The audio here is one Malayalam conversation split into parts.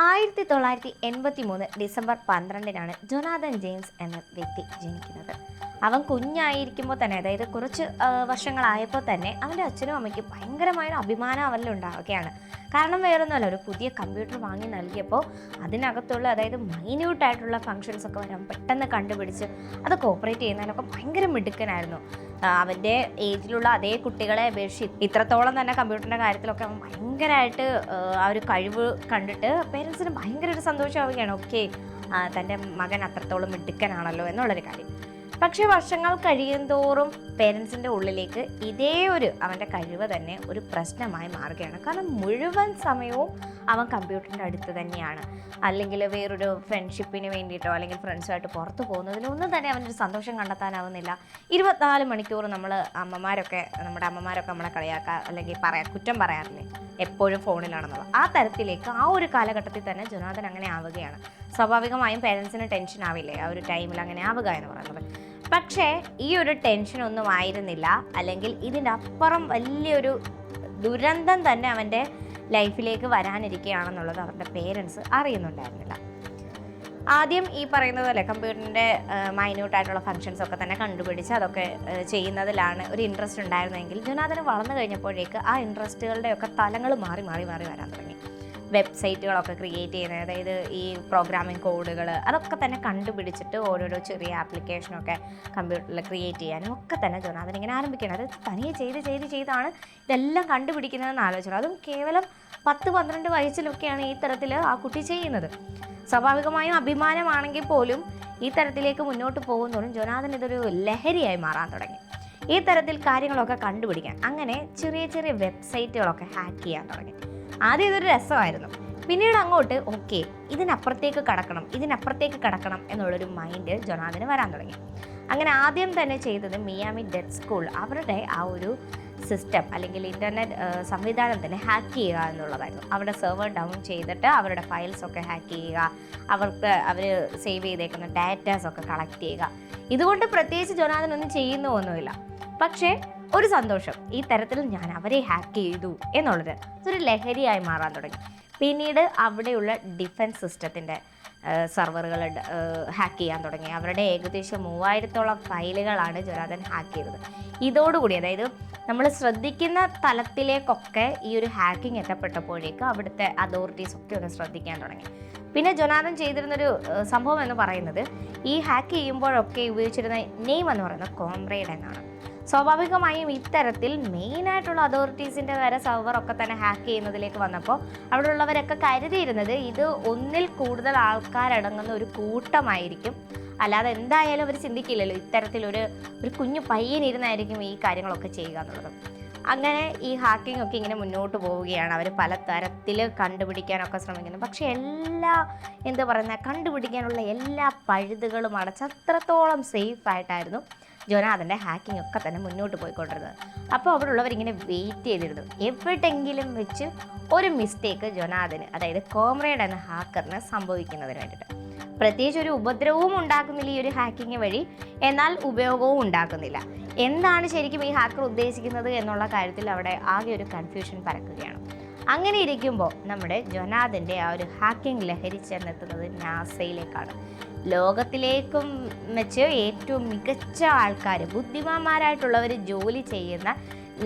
1983 ഡിസംബർ 12-നാണ് ജോനാഥൻ ജെയിംസ് എന്ന വ്യക്തി ജനിക്കുന്നത്. അവൻ കുഞ്ഞായിരിക്കുമ്പോൾ തന്നെ, അതായത് കുറച്ച് വർഷങ്ങളായപ്പോൾ തന്നെ അവൻ്റെ അച്ഛനും അമ്മയ്ക്കും ഭയങ്കരമായ അഭിമാനം അവരിലുണ്ടാവുകയാണ്. കാരണം വേറൊന്നുമല്ല, ഒരു പുതിയ കമ്പ്യൂട്ടർ വാങ്ങി നൽകിയപ്പോൾ അതിനകത്തുള്ള, അതായത് മൈന്യൂട്ടായിട്ടുള്ള ഫങ്ഷൻസ് ഒക്കെ വരാൻ പെട്ടെന്ന് കണ്ടുപിടിച്ച് അതൊക്കെ ഓപ്പറേറ്റ് ചെയ്യുന്നതിനൊക്കെ ഭയങ്കര മിടുക്കനായിരുന്നു. അവൻ്റെ ഏജിലുള്ള അതേ കുട്ടികളെ അപേക്ഷിച്ച് ഇത്രത്തോളം തന്നെ കമ്പ്യൂട്ടറിൻ്റെ കാര്യത്തിലൊക്കെ അവൻ ഭയങ്കരമായിട്ട് ആ ഒരു കഴിവ് കണ്ടിട്ട് പേരൻസിന് ഭയങ്കര ഒരു സന്തോഷമാവുകയാണ്. ഓക്കെ, തൻ്റെ മകൻ അത്രത്തോളം മിടുക്കനാണല്ലോ എന്നുള്ളൊരു കാര്യം. പക്ഷേ വർഷങ്ങൾ കഴിയുന്തോറും പേരൻസിൻ്റെ ഉള്ളിലേക്ക് ഇതേ അവൻ്റെ കഴിവ് തന്നെ ഒരു പ്രശ്നമായി മാറുകയാണ്. കാരണം മുഴുവൻ സമയവും അവൻ കമ്പ്യൂട്ടറിൻ്റെ അടുത്ത് തന്നെയാണ്. അല്ലെങ്കിൽ വേറൊരു ഫ്രണ്ട്ഷിപ്പിന് വേണ്ടിയിട്ടോ അല്ലെങ്കിൽ ഫ്രണ്ട്സുമായിട്ട് പുറത്ത് പോകുന്നതിലൊന്നും തന്നെ അവനൊരു സന്തോഷം കണ്ടെത്താനാവുന്നില്ല. 24 മണിക്കൂർ നമ്മുടെ അമ്മമാരൊക്കെ നമ്മളെ കളിയാക്കുക അല്ലെങ്കിൽ കുറ്റം പറയാറില്ലേ, എപ്പോഴും ഫോണിലാണെന്നുള്ള ആ തരത്തിലേക്ക് ആ ഒരു കാലഘട്ടത്തിൽ തന്നെ ജോനാഥൻ അങ്ങനെ ആവുകയാണ്. സ്വാഭാവികമായും പേരൻസിന് ടെൻഷൻ ആവില്ലേ ആ ഒരു ടൈമിൽ അങ്ങനെ ആവുക എന്ന് പറയുന്നത്. പക്ഷേ ഈ ഒരു ടെൻഷനൊന്നും ആയിരുന്നില്ല, അല്ലെങ്കിൽ ഇതിൻ്റെ അപ്പുറം വലിയൊരു ദുരന്തം തന്നെ അവൻ്റെ ലൈഫിലേക്ക് വരാനിരിക്കുകയാണെന്നുള്ളത് അവരുടെ പേരൻസ് അറിയുന്നുണ്ടായിരുന്നില്ല. ആദ്യം ഈ പറയുന്നത് പോലെ കമ്പ്യൂട്ടറിൻ്റെ മൈന്യൂട്ടായിട്ടുള്ള ഫങ്ഷൻസ് ഒക്കെ തന്നെ കണ്ടുപിടിച്ച് അതൊക്കെ ചെയ്യുന്നതിലാണ് ഒരു ഇൻട്രസ്റ്റ് ഉണ്ടായിരുന്നെങ്കിൽ ജോനാഥൻ വളർന്നു കഴിഞ്ഞപ്പോഴേക്ക് ആ ഇൻട്രസ്റ്റുകളുടെയൊക്കെ തലങ്ങൾ മാറി വരാൻ തുടങ്ങി. വെബ്സൈറ്റുകളൊക്കെ ക്രിയേറ്റ് ചെയ്യുന്നത്, അതായത് ഈ പ്രോഗ്രാമിംഗ് കോഡുകൾ അതൊക്കെ തന്നെ കണ്ടുപിടിച്ചിട്ട് ഓരോരോ ചെറിയ ആപ്ലിക്കേഷനൊക്കെ കമ്പ്യൂട്ടറിൽ ക്രിയേറ്റ് ചെയ്യാനും ഒക്കെ തന്നെ ജോനാഥൻ ഇങ്ങനെ ആരംഭിക്കുകയാണ്. അത് തനിയെ ചെയ്താണ് ഇതെല്ലാം കണ്ടുപിടിക്കുന്നതെന്ന് ആലോചിച്ചത്. അതും കേവലം 10-12 വയസ്സിലൊക്കെയാണ് ഈ തരത്തിൽ ആ കുട്ടി ചെയ്യുന്നത്. സ്വാഭാവികമായും അഭിമാനമാണെങ്കിൽ പോലും ഈ തരത്തിലേക്ക് മുന്നോട്ട് പോകുന്നതോറും ജോനാഥൻ ഇതൊരു ലഹരിയായി മാറാൻ തുടങ്ങി. ഈ തരത്തിൽ കാര്യങ്ങളൊക്കെ കണ്ടുപിടിക്കാൻ അങ്ങനെ ചെറിയ വെബ്സൈറ്റുകളൊക്കെ ഹാക്ക് ചെയ്യാൻ തുടങ്ങി. ആദ്യം ഇതൊരു രസമായിരുന്നു. പിന്നീട് അങ്ങോട്ട് ഓക്കെ, ഇതിനപ്പുറത്തേക്ക് കടക്കണം എന്നുള്ളൊരു മൈൻഡ് ജോനാഥന് വരാൻ തുടങ്ങി. അങ്ങനെ ആദ്യം തന്നെ ചെയ്തത് മിയാമി ഡെഡ് സ്കൂൾ അവരുടെ ആ ഒരു സിസ്റ്റം അല്ലെങ്കിൽ ഇൻ്റർനെറ്റ് സംവിധാനം തന്നെ ഹാക്ക് ചെയ്യുക എന്നുള്ളതായിരുന്നു. അവരുടെ സെർവർ ഡൗൺ ചെയ്തിട്ട് അവരുടെ ഫയൽസൊക്കെ ഹാക്ക് ചെയ്യുക, അവർ സേവ് ചെയ്തേക്കുന്ന ഡാറ്റാസൊക്കെ കളക്ട് ചെയ്യുക. ഇതുകൊണ്ട് പ്രത്യേകിച്ച് ജോനാഥൻ ഒന്നും ചെയ്യുന്നൊന്നുമില്ല. പക്ഷേ ഒരു സന്തോഷം, ഈ തരത്തിൽ ഞാൻ അവരെ ഹാക്ക് ചെയ്തു എന്നുള്ളത് ഇതൊരു ലഹരിയായി മാറാൻ തുടങ്ങി. പിന്നീട് അവിടെയുള്ള ഡിഫൻസ് സിസ്റ്റത്തിൻ്റെ സെർവറുകൾ ഹാക്ക് ചെയ്യാൻ തുടങ്ങി. അവരുടെ ഏകദേശം 3000-ഓളം ഫയലുകളാണ് ജോനാഥൻ ഹാക്ക് ചെയ്തത്. ഇതോടുകൂടി, അതായത് നമ്മൾ ശ്രദ്ധിക്കുന്ന തലത്തിലേക്കൊക്കെ ഈ ഒരു ഹാക്കിംഗ് എത്തപ്പെട്ടപ്പോഴേക്ക് അവിടുത്തെ അതോറിറ്റീസൊക്കെ ഒന്ന് ശ്രദ്ധിക്കാൻ തുടങ്ങി. പിന്നെ ജോനാഥൻ ചെയ്തിരുന്നൊരു സംഭവം എന്ന് പറയുന്നത്, ഈ ഹാക്ക് ചെയ്യുമ്പോഴൊക്കെ ഉപയോഗിച്ചിരുന്ന നെയിം എന്ന് പറയുന്നത് കോമ്രേഡ് എന്നാണ്. സ്വാഭാവികമായും ഇത്തരത്തിൽ മെയിനായിട്ടുള്ള അതോറിറ്റീസിൻ്റെ വരെ സെർവറൊക്കെ തന്നെ ഹാക്ക് ചെയ്യുന്നതിലേക്ക് വന്നപ്പോൾ അവിടെ ഉള്ളവരൊക്കെ കരുതിയിരുന്നത് ഇത് ഒന്നിൽ കൂടുതൽ ആൾക്കാരടങ്ങുന്ന ഒരു കൂട്ടമായിരിക്കും. അല്ലാതെ എന്തായാലും അവർ ചിന്തിക്കില്ലല്ലോ ഇത്തരത്തിലൊരു കുഞ്ഞു പയ്യനിരുന്നായിരിക്കും ഈ കാര്യങ്ങളൊക്കെ ചെയ്യുക എന്നുള്ളത്. അങ്ങനെ ഈ ഹാക്കിംഗ് ഒക്കെ ഇങ്ങനെ മുന്നോട്ട് പോവുകയാണ്. അവർ പല തരത്തിൽ കണ്ടുപിടിക്കാനൊക്കെ ശ്രമിക്കുന്നു. പക്ഷേ കണ്ടുപിടിക്കാനുള്ള എല്ലാ പഴുതുകളും അടച്ച് അത്രത്തോളം സേഫായിട്ടായിരുന്നു ജോനാഥൻ്റെ ഹാക്കിംഗ് ഒക്കെ തന്നെ മുന്നോട്ട് പോയിക്കൊണ്ടിരുന്നത്. അപ്പോൾ അവിടെ ഉള്ളവരിങ്ങനെ വെയിറ്റ് ചെയ്തിരുന്നു, എവിടെയെങ്കിലും വെച്ച് ഒരു മിസ്റ്റേക്ക് ജോനാഥന്, അതായത് കോമ്രേഡ് എന്ന ഹാക്കറിന് സംഭവിക്കുന്നതിന് വേണ്ടിയിട്ട്. പ്രത്യേകിച്ച് ഒരു ഉപദ്രവവും ഉണ്ടാക്കുന്നില്ല ഈ ഒരു ഹാക്കിംഗ് വഴി, എന്നാൽ ഉപയോഗവും ഉണ്ടാക്കുന്നില്ല. എന്താണ് ശരിക്കും ഈ ഹാക്കർ ഉദ്ദേശിക്കുന്നത് എന്നുള്ള കാര്യത്തിൽ അവിടെ ആകെ ഒരു കൺഫ്യൂഷൻ പരക്കുകയാണ്. അങ്ങനെ ഇരിക്കുമ്പോൾ നമ്മുടെ ജോനാഥൻ്റെ ആ ഒരു ഹാക്കിംഗ് ലഹരി ചെന്നെത്തുന്നത് നാസയിലേക്കാണ്. ലോകത്തിലേക്കും വെച്ച് ഏറ്റവും മികച്ച ആൾക്കാർ, ബുദ്ധിമാന്മാരായിട്ടുള്ളവർ ജോലി ചെയ്യുന്ന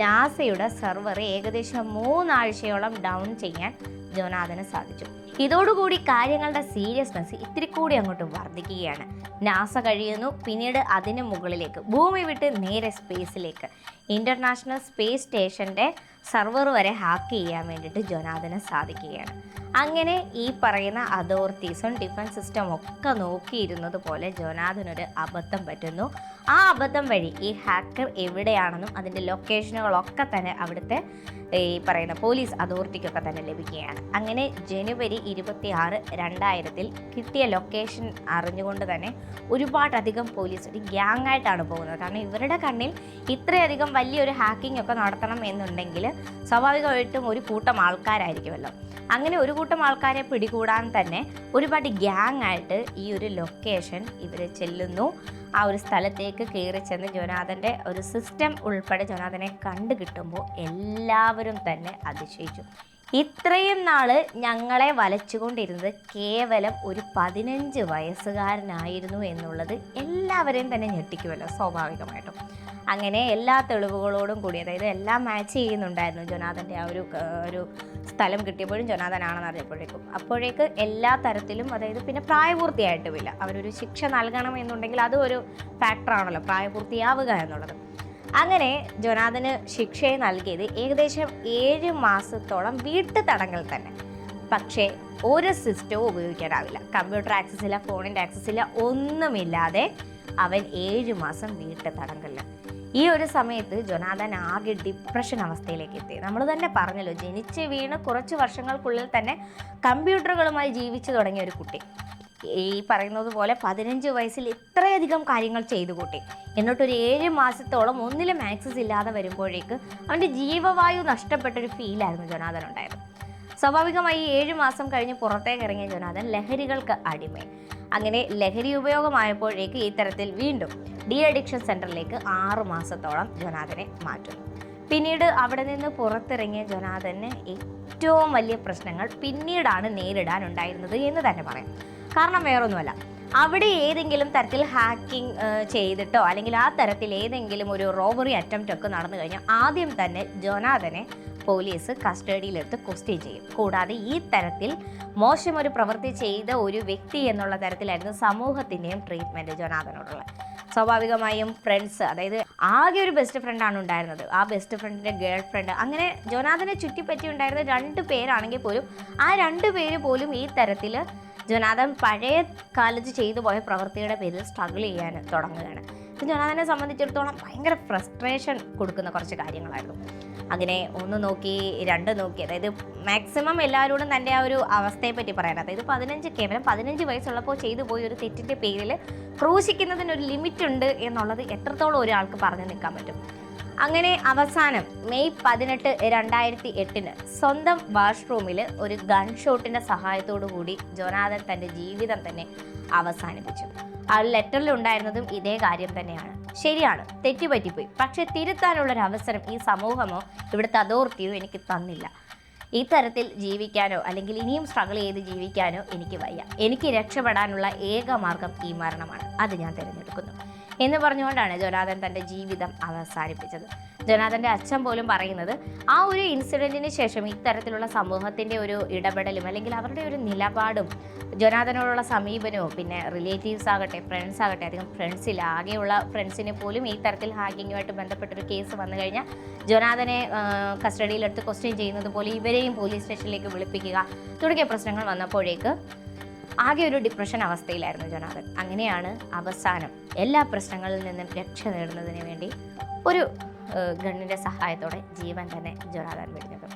നാസയുടെ സെർവർ ഏകദേശം 3 ആഴ്ചയോളം ഡൗൺ ചെയ്യാൻ ജോനാഥന് സാധിച്ചു. ഇതോടുകൂടി കാര്യങ്ങളുടെ സീരിയസ്നെസ് ഇത്തിരി കൂടി അങ്ങോട്ട് വർദ്ധിക്കുകയാണ്. നാസ കഴിയുന്നു, പിന്നീട് അതിന് മുകളിലേക്ക് ഭൂമി വിട്ട് നേരെ സ്പേസിലേക്ക് ഇൻ്റർനാഷണൽ സ്പേസ് സ്റ്റേഷൻ്റെ സെർവർ വരെ ഹാക്ക് ചെയ്യാൻ വേണ്ടിയിട്ട് ജോനാഥന് സാധിക്കുകയാണ്. അങ്ങനെ ഈ പറയുന്ന അതോറിറ്റീസും ഡിഫൻസ് സിസ്റ്റം ഒക്കെ നോക്കിയിരുന്നത് പോലെ ജോനാഥനൊരു അബദ്ധം പറ്റുന്നു. ആ അബദ്ധം വഴി ഈ ഹാക്കർ എവിടെയാണെന്നും അതിൻ്റെ ലൊക്കേഷനുകളൊക്കെ തന്നെ അവിടുത്തെ ഈ പറയുന്ന പോലീസ് അതോറിറ്റിക്കൊക്കെ തന്നെ ലഭിക്കുകയാണ്. അങ്ങനെ ജനുവരി 26, 2000 കിട്ടിയ ലൊക്കേഷൻ അറിഞ്ഞുകൊണ്ട് തന്നെ ഒരുപാടധികം പോലീസ് ഒരു ഗ്യാങ് ആയിട്ടാണ് പോകുന്നത്. കാരണം ഇവരുടെ കണ്ണിൽ ഇത്രയധികം വലിയൊരു ഹാക്കിംഗ് ഒക്കെ നടത്തണം എന്നുണ്ടെങ്കിൽ സ്വാഭാവികമായിട്ടും ഒരു കൂട്ടം ആൾക്കാരായിരിക്കുമല്ലോ. അങ്ങനെ ഒരു കൂട്ടം ആൾക്കാരെ പിടികൂടാൻ തന്നെ ഒരുപാട് ഗ്യാങ് ആയിട്ട് ഈ ഒരു ലൊക്കേഷൻ ഇവർ ചെല്ലുന്നു. ആ ഒരു സ്ഥലത്തേക്ക് കയറി ചെന്ന് ജോനാഥൻ്റെ ഒരു സിസ്റ്റം ഉൾപ്പെടെ ജോനാഥനെ കണ്ടു കിട്ടുമ്പോൾ എല്ലാവരും തന്നെ അതിശയിച്ചു. ഇത്രയും നാള് ഞങ്ങളെ വലച്ചുകൊണ്ടിരുന്നത് കേവലം ഒരു 15 വയസ്സുകാരനായിരുന്നു എന്നുള്ളത് എല്ലാവരെയും തന്നെ ഞെട്ടിക്കുമല്ലോ സ്വാഭാവികമായിട്ടും. അങ്ങനെ എല്ലാ തെളിവുകളോടും കൂടി, അതായത് എല്ലാം മാച്ച് ചെയ്യുന്നുണ്ടായിരുന്നു. ജൊനാഥൻ്റെ ആ ഒരു സ്ഥലം കിട്ടിയപ്പോഴും ജൊനാഥനാണെന്ന് അപ്പോഴേക്ക് എല്ലാ തരത്തിലും, അതായത് പിന്നെ പ്രായപൂർത്തിയായിട്ടുമില്ല. അവരൊരു ശിക്ഷ നൽകണം എന്നുണ്ടെങ്കിൽ അതും ഒരു ഫാക്ടറാണല്ലോ, പ്രായപൂർത്തിയാവുക എന്നുള്ളത്. അങ്ങനെ ജൊനാഥന് ശിക്ഷയെ നൽകിയത് ഏകദേശം 7 മാസത്തോളം വീട്ടു തടങ്കൽ തന്നെ. പക്ഷേ ഒരു സിസ്റ്റവും ഉപയോഗിക്കാനാവില്ല. കമ്പ്യൂട്ടർ ആക്സസ് ഇല്ല, ഫോണിൻ്റെ ആക്സസ് ഇല്ല, ഒന്നുമില്ലാതെ അവൻ 7 മാസം വീട്ടു തടങ്കലിൽ. ഈ ഒരു സമയത്ത് ജൊനാഥൻ ആകെ ഡിപ്രഷൻ അവസ്ഥയിലേക്ക് എത്തി. നമ്മൾ തന്നെ പറഞ്ഞല്ലോ, ജനിച്ച് വീണ് കുറച്ച് വർഷങ്ങൾക്കുള്ളിൽ തന്നെ കമ്പ്യൂട്ടറുകളുമായി ജീവിച്ചു തുടങ്ങിയ ഒരു കുട്ടി. ഈ പറയുന്നത് പോലെ 15 വയസ്സിൽ ഇത്രയധികം കാര്യങ്ങൾ ചെയ്തു കൂട്ടി. എന്നിട്ടൊരു 7 മാസത്തോളം ഒന്നിലും ആക്സസ് ഇല്ലാതെ വരുമ്പോഴേക്ക് അവൻ്റെ ജീവവായു നഷ്ടപ്പെട്ടൊരു ഫീലായിരുന്നു ജൊനാഥൻ ഉണ്ടായത്. സ്വാഭാവികമായി 7 മാസം കഴിഞ്ഞ് പുറത്തേക്ക് ഇറങ്ങിയ ജൊനാഥൻ ലഹരികൾക്ക് അടിമയായി. അങ്ങനെ ലഹരി ഉപയോഗമായപ്പോഴേക്ക് ഇത്തരത്തിൽ വീണ്ടും ഡി അഡിക്ഷൻ സെൻറ്ററിലേക്ക് 6 മാസത്തോളം ജൊനാഥനെ മാറ്റുന്നു. പിന്നീട് അവിടെ നിന്ന് പുറത്തിറങ്ങിയ ജൊനാഥന് ഏറ്റവും വലിയ പ്രശ്നങ്ങൾ പിന്നീടാണ് നേരിടാനുണ്ടായിരുന്നത് എന്ന് തന്നെ പറയാം. കാരണം വേറൊന്നുമല്ല, അവിടെ ഏതെങ്കിലും തരത്തിൽ ഹാക്കിംഗ് ചെയ്തിട്ടോ അല്ലെങ്കിൽ ആ തരത്തിൽ ഏതെങ്കിലും ഒരു റോബറി അറ്റംപ്റ്റ് ഒക്കെ നടന്നു കഴിഞ്ഞാൽ ആദ്യം തന്നെ ജൊനാഥനെ പോലീസ് കസ്റ്റഡിയിലെടുത്ത് ക്വസ്റ്റ്യൻ ചെയ്യും. കൂടാതെ ഈ തരത്തിൽ മോശമൊരു പ്രവൃത്തി ചെയ്ത ഒരു വ്യക്തി എന്നുള്ള തരത്തിലായിരുന്നു സമൂഹത്തിൻ്റെയും ട്രീറ്റ്മെൻറ്റ് ജൊനാഥനോടുള്ളത്. സ്വാഭാവികമായും ഫ്രണ്ട്സ്, അതായത് ആകെ ഒരു ബെസ്റ്റ് ഫ്രണ്ടാണ് ഉണ്ടായിരുന്നത്, ആ ബെസ്റ്റ് ഫ്രണ്ടിൻ്റെ ഗേൾ ഫ്രണ്ട്, അങ്ങനെ ജൊനാഥനെ ചുറ്റിപ്പറ്റി ഉണ്ടായിരുന്ന 2 പേരാണെങ്കിൽ പോലും ആ 2 പേര് പോലും ഈ തരത്തിൽ ജൊനാഥൻ പഴയ കാലത്ത് ചെയ്തു പോയ പ്രവൃത്തിയുടെ പേരിൽ സ്ട്രഗിൾ ചെയ്യാൻ തുടങ്ങുകയാണ്. ജൊനാഥനെ സംബന്ധിച്ചിടത്തോളം ഭയങ്കര ഫ്രസ്ട്രേഷൻ കൊടുക്കുന്ന കുറച്ച് കാര്യങ്ങളായിരുന്നു. അങ്ങനെ 1 നോക്കി 2 നോക്കി, അതായത് മാക്സിമം എല്ലാവരോടും തൻ്റെ ആ ഒരു അവസ്ഥയെ പറ്റി പറയാൻ, അതായത് കേവലം 15 വയസ്സുള്ളപ്പോൾ ചെയ്തു പോയ ഒരു തെറ്റിൻ്റെ പേരിൽ ക്രൂശിക്കുന്നതിനൊരു ലിമിറ്റ് ഉണ്ട് എന്നുള്ളത് എത്രത്തോളം ഒരാൾക്ക് പറഞ്ഞു നിൽക്കാൻ പറ്റും. അങ്ങനെ അവസാനം മെയ് 18, 2008 സ്വന്തം വാഷ്റൂമിൽ ഒരു ഗൺ ഷോട്ടിൻ്റെ സഹായത്തോടു കൂടി ജൊനാഥൻ തൻ്റെ ജീവിതം തന്നെ അവസാനിപ്പിച്ചു. ആ ലെറ്ററിൽ ഉണ്ടായിരുന്നതും ഇതേ കാര്യം തന്നെയാണ്. ശരിയാണ്, തെറ്റുപറ്റിപ്പോയി, പക്ഷെ തിരുത്താനുള്ളൊരവസരം ഈ സമൂഹമോ ഇവിടുത്തെ അതോറിറ്റിയോ എനിക്ക് തന്നില്ല. ഈ തരത്തിൽ ജീവിക്കാനോ അല്ലെങ്കിൽ ഇനിയും സ്ട്രഗിൾ ചെയ്ത് ജീവിക്കാനോ എനിക്ക് വയ്യ. എനിക്ക് രക്ഷപ്പെടാനുള്ള ഏക മാർഗം ഈ മരണമാണ്, അത് ഞാൻ തിരഞ്ഞെടുക്കുന്നു എന്ന് പറഞ്ഞുകൊണ്ടാണ് ജൊനാഥൻ തൻ്റെ ജീവിതം അവസാനിപ്പിച്ചത്. ജൊനാഥൻ്റെ അച്ഛൻ പോലും പറയുന്നത് ആ ഒരു ഇൻസിഡൻറ്റിന് ശേഷം ഇത്തരത്തിലുള്ള സമൂഹത്തിൻ്റെ ഒരു ഇടപെടലും അല്ലെങ്കിൽ അവരുടെ ഒരു നിലപാടും ജൊനാഥനോടുള്ള സമീപനവും, പിന്നെ റിലേറ്റീവ്സ് ആകട്ടെ ഫ്രണ്ട്സ് ആകട്ടെ, അധികം ഫ്രണ്ട്സില്ല, ആകെയുള്ള ഫ്രണ്ട്സിന് പോലും ഈ തരത്തിൽ ഹാക്കിങ്ങുമായിട്ട് ബന്ധപ്പെട്ടൊരു കേസ് വന്നു കഴിഞ്ഞാൽ ജൊനാഥനെ കസ്റ്റഡിയിലെടുത്ത് ക്വസ്റ്റ്യൻ ചെയ്യുന്നത് പോലെ ഇവരെയും പോലീസ് സ്റ്റേഷനിലേക്ക് വിളിപ്പിക്കുക തുടങ്ങിയ പ്രശ്നങ്ങൾ വന്നപ്പോഴേക്ക് ആകെ ഒരു ഡിപ്രഷൻ അവസ്ഥയിലായിരുന്നു ജൊനാഥൻ. അങ്ങനെയാണ് അവസാനം എല്ലാ പ്രശ്നങ്ങളിൽ നിന്നും രക്ഷ നേടുന്നതിന് വേണ്ടി ഒരു ഗണ്ണിൻ്റെ സഹായത്തോടെ ജീവൻ തന്നെ ജൊനാഥൻ വെടിഞ്ഞത്.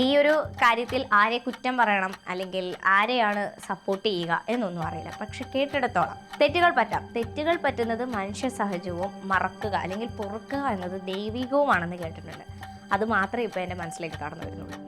ഈ ഒരു കാര്യത്തിൽ ആരെ കുറ്റം പറയണം അല്ലെങ്കിൽ ആരെയാണ് സപ്പോർട്ട് ചെയ്യുക എന്നൊന്നും അറിയില്ല. പക്ഷെ കേട്ടിടത്തോളം തെറ്റുകൾ പറ്റുന്നത് മനുഷ്യ സഹജവും മറക്കുക അല്ലെങ്കിൽ പൊറുക്കുക എന്നത് ദൈവികവുമാണെന്ന് കേട്ടിട്ടുണ്ട്. അത് മാത്രമേ ഇപ്പോൾ എൻ്റെ മനസ്സിലേക്ക് കടന്നു വരുന്നുള്ളൂ.